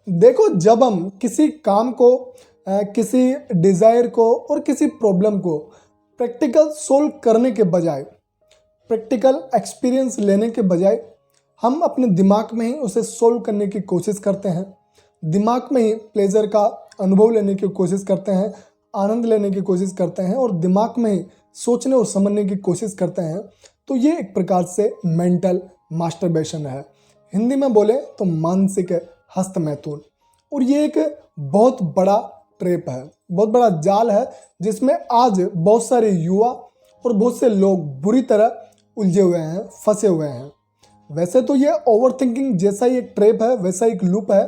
देखो, जब हम किसी काम को किसी डिज़ायर को और किसी प्रॉब्लम को प्रैक्टिकल सोल्व करने के बजाय, प्रैक्टिकल एक्सपीरियंस लेने के बजाय हम अपने दिमाग में ही उसे सोल्व करने की कोशिश करते हैं, दिमाग में ही प्लेजर का अनुभव लेने की कोशिश करते हैं, आनंद लेने की कोशिश करते हैं और दिमाग में ही सोचने और समझने की कोशिश करते हैं, तो ये एक प्रकार से मेंटल मास्टरबेशन है। हिंदी में बोले तो मानसिक हस्तमैथुन। और ये एक बहुत बड़ा ट्रैप है, बहुत बड़ा जाल है, जिसमें आज बहुत सारे युवा और बहुत से लोग बुरी तरह उलझे हुए हैं, फंसे हुए हैं। वैसे तो ये ओवरथिंकिंग जैसा ही एक ट्रैप है, वैसा एक लूप है,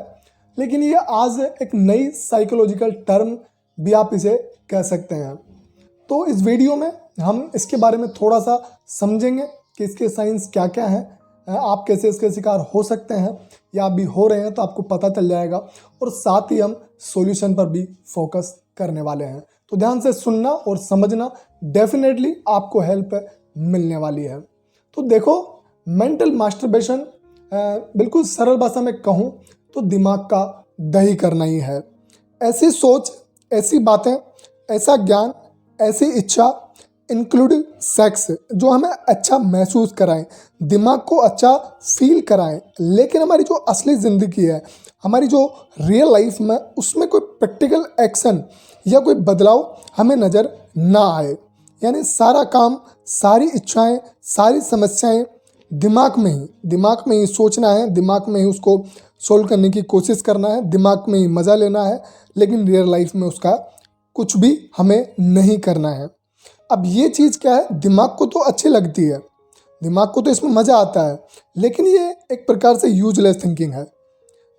लेकिन ये आज एक नई साइकोलॉजिकल टर्म भी आप इसे कह सकते हैं। तो इस वीडियो में हम इसके बारे में थोड़ा सा समझेंगे कि इसके साइंस क्या क्या हैं, आप कैसे इसके शिकार हो सकते हैं या आप भी हो रहे हैं तो आपको पता चल जाएगा, और साथ ही हम सॉल्यूशन पर भी फोकस करने वाले हैं। तो ध्यान से सुनना और समझना, डेफिनेटली आपको हेल्प मिलने वाली है। तो देखो, मेंटल मास्टरबेशन बिल्कुल सरल भाषा में कहूँ तो दिमाग का दही करना ही है। ऐसी सोच, ऐसी बातें, ऐसा ज्ञान, ऐसी इच्छा, इंक्लूडिंग सेक्स, जो हमें अच्छा महसूस कराएं, दिमाग को अच्छा फील कराएं, लेकिन हमारी जो असली ज़िंदगी है, हमारी जो रियल लाइफ में, उसमें कोई प्रैक्टिकल एक्शन या कोई बदलाव हमें नज़र ना आए। यानी सारा काम, सारी इच्छाएं, सारी समस्याएं दिमाग में ही सोचना है, दिमाग में ही उसको सोल्व करने की कोशिश करना है, दिमाग में ही मज़ा लेना है, लेकिन रियल लाइफ में उसका कुछ भी हमें नहीं करना है। अब ये चीज़ क्या है, दिमाग को तो अच्छी लगती है, दिमाग को तो इसमें मज़ा आता है, लेकिन ये एक प्रकार से यूजलेस थिंकिंग है।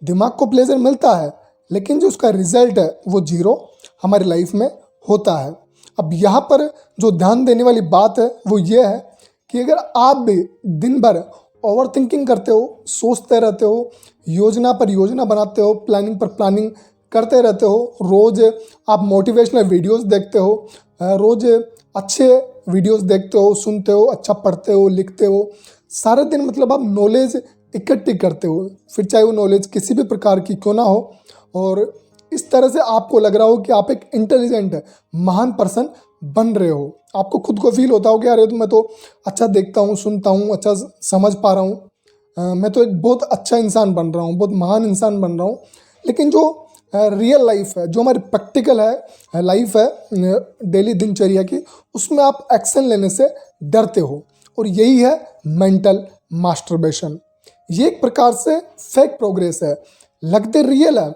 दिमाग को प्लेजर मिलता है, लेकिन जो उसका रिजल्ट है वो जीरो हमारी लाइफ में होता है। अब यहाँ पर जो ध्यान देने वाली बात है वो ये है कि अगर आप भी दिन भर ओवर थिंकिंग करते हो, सोचते रहते हो, योजना पर योजना बनाते हो, प्लानिंग पर प्लानिंग करते रहते हो, रोज़ आप मोटिवेशनल वीडियोस देखते हो, रोज़ अच्छे वीडियोस देखते हो, सुनते हो, अच्छा पढ़ते हो, लिखते हो, सारे दिन मतलब आप नॉलेज इकट्ठी करते हो, फिर चाहे वो नॉलेज किसी भी प्रकार की क्यों ना हो, और इस तरह से आपको लग रहा हो कि आप एक इंटेलिजेंट महान पर्सन बन रहे हो। आपको खुद को फील होता हो कि अरे तो मैं तो अच्छा देखता हूँ, सुनता हूँ, अच्छा समझ पा रहा हूँ, मैं तो एक बहुत अच्छा इंसान बन रहा हूँ, बहुत महान इंसान बन रहा हूँ। लेकिन जो रियल लाइफ है, जो हमारी प्रैक्टिकल है, लाइफ है डेली दिनचर्या की, उसमें आप एक्शन लेने से डरते हो, और यही है मेंटल मास्टरबेशन। ये एक प्रकार से फेक प्रोग्रेस है, लगते रियल है,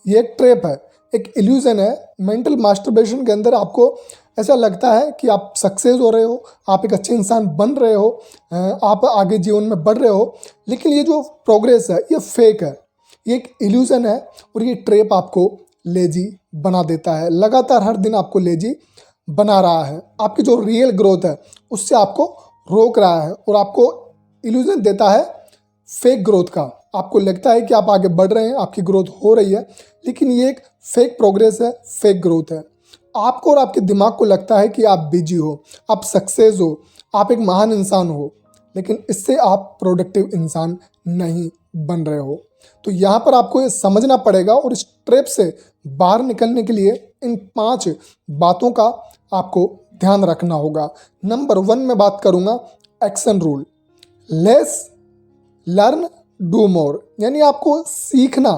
ये एक ट्रैप है, एक इल्यूजन है। मेंटल मास्टरबेशन के अंदर आपको ऐसा लगता है कि आप सक्सेस हो रहे हो, आप एक अच्छे इंसान बन रहे हो, आप आगे जीवन में बढ़ रहे हो, लेकिन ये जो प्रोग्रेस है ये फेक है, ये एक इल्यूजन है, और ये ट्रैप आपको लेजी बना देता है। लगातार हर दिन आपको लेजी बना रहा है, आपकी जो रियल ग्रोथ है उससे आपको रोक रहा है, और आपको इल्यूजन देता है फेक ग्रोथ का। आपको लगता है कि आप आगे बढ़ रहे हैं, आपकी ग्रोथ हो रही है, लेकिन ये एक फेक प्रोग्रेस है, फेक ग्रोथ है। आपको और आपके दिमाग को लगता है कि आप बिजी हो, आप सक्सेस हो, आप एक महान इंसान हो, लेकिन इससे आप प्रोडक्टिव इंसान नहीं बन रहे हो। तो यहाँ पर आपको ये समझना पड़ेगा, और इस ट्रैप से बाहर निकलने के लिए इन 5 बातों का आपको ध्यान रखना होगा। नंबर 1 में बात करूँगा action rule. Less learn do more, यानी आपको सीखना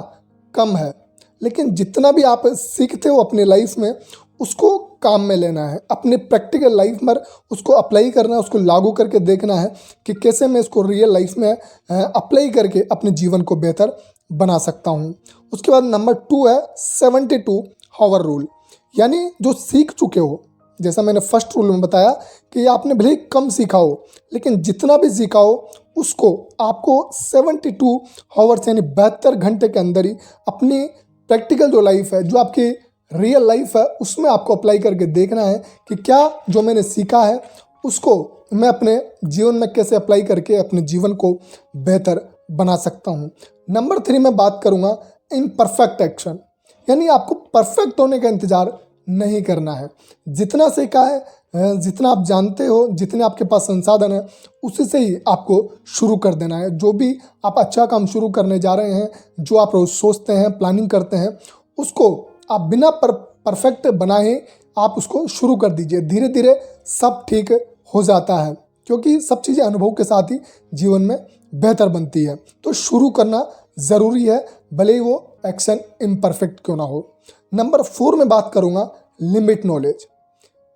कम है, लेकिन जितना भी आप सीखते हो अपनी लाइफ में, उसको काम में लेना है, अपने प्रैक्टिकल लाइफ में उसको अप्लाई करना है, उसको लागू करके देखना है कि कैसे मैं इसको रियल लाइफ में अप्लाई करके अपने जीवन को बेहतर बना सकता हूँ। उसके बाद नंबर 2 है 72 हावर रूल, यानी जो सीख चुके हो, जैसा मैंने फर्स्ट रूल में बताया कि आपने भले ही कम सीखा हो, लेकिन जितना भी सीखा हो उसको आपको 72 हावर्स यानी 72 घंटे के अंदर ही अपनी प्रैक्टिकल जो लाइफ है, जो आपकी रियल लाइफ है, उसमें आपको अप्लाई करके देखना है कि क्या जो मैंने सीखा है उसको मैं अपने जीवन में कैसे अप्लाई करके अपने जीवन को बेहतर बना सकता हूँ। नंबर 3 में बात करूँगा इम्परफेक्ट एक्शन, यानी आपको परफेक्ट होने का इंतज़ार नहीं करना है। जितना सीखा है, जितना आप जानते हो, जितने आपके पास संसाधन है, उसी से ही आपको शुरू कर देना है। जो भी आप अच्छा काम शुरू करने जा रहे हैं, जो आप रोज सोचते हैं, प्लानिंग करते हैं, उसको आप बिना परफेक्ट बनाए आप उसको शुरू कर दीजिए। धीरे धीरे सब ठीक हो जाता है, क्योंकि सब चीज़ें अनुभव के साथ ही जीवन में बेहतर बनती है। तो शुरू करना ज़रूरी है, भले ही वो एक्शन इम्परफेक्ट क्यों ना हो। नंबर 4 में बात करूँगा लिमिट नॉलेज,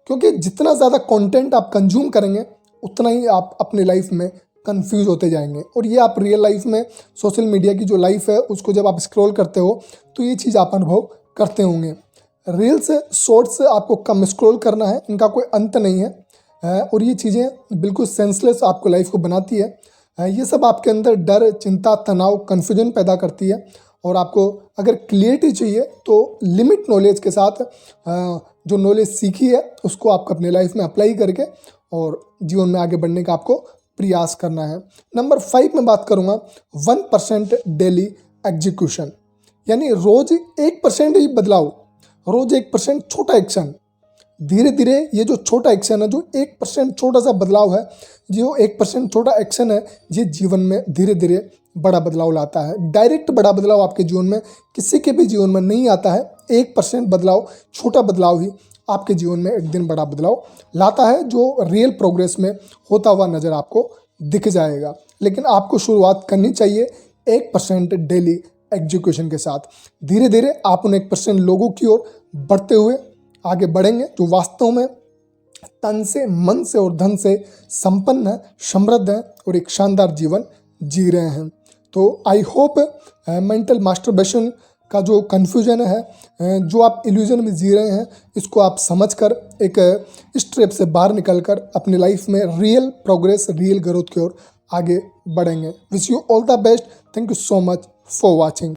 क्योंकि जितना ज़्यादा कंटेंट आप कंज्यूम करेंगे उतना ही आप अपनी लाइफ में कंफ्यूज होते जाएंगे। और ये आप रियल लाइफ में, सोशल मीडिया की जो लाइफ है उसको जब आप स्क्रॉल करते हो तो ये चीज़ आप अनुभव करते होंगे। रील्स, शॉर्ट्स आपको कम स्क्रॉल करना है, इनका कोई अंत नहीं है। और ये चीज़ें बिल्कुल सेंसलेस आपको लाइफ को बनाती है। ये सब आपके अंदर डर, चिंता, तनाव, कन्फ्यूजन पैदा करती है। और आपको अगर क्लियरिटी चाहिए तो लिमिट नॉलेज के साथ जो नॉलेज सीखी है उसको आपको अपने लाइफ में अप्लाई करके और जीवन में आगे बढ़ने का आपको प्रयास करना है। नंबर 5 में बात करूँगा 1% डेली एग्जीक्यूशन, यानी रोज 1% ही बदलाव, रोज 1% छोटा एक्शन। धीरे धीरे ये जो छोटा एक्शन है, जो 1% छोटा सा बदलाव है, जो 1% छोटा एक्शन है, ये जीवन में धीरे धीरे बड़ा बदलाव लाता है। डायरेक्ट बड़ा बदलाव आपके जीवन में किसी के भी जीवन में नहीं आता है। 1% बदलाव, छोटा बदलाव ही आपके जीवन में एक दिन बड़ा बदलाव लाता है, जो रियल प्रोग्रेस में होता हुआ नज़र आपको दिख जाएगा। लेकिन आपको शुरुआत करनी चाहिए 1% डेली एग्जीक्यूशन के साथ। धीरे धीरे आप उन 1% लोगों की ओर बढ़ते हुए आगे बढ़ेंगे जो वास्तव में तन से, मन से और धन से संपन्न है, समृद्ध है और एक शानदार जीवन जी रहे हैं। तो आई होप मेंटल मास्टरबेशन का जो कन्फ्यूजन है, जो आप इल्यूजन में जी रहे हैं, इसको आप समझकर एक स्ट्रेप से बाहर निकलकर अपनी लाइफ में रियल प्रोग्रेस, रियल ग्रोथ की ओर आगे बढ़ेंगे। Wish you all the best. Thank you so much for watching.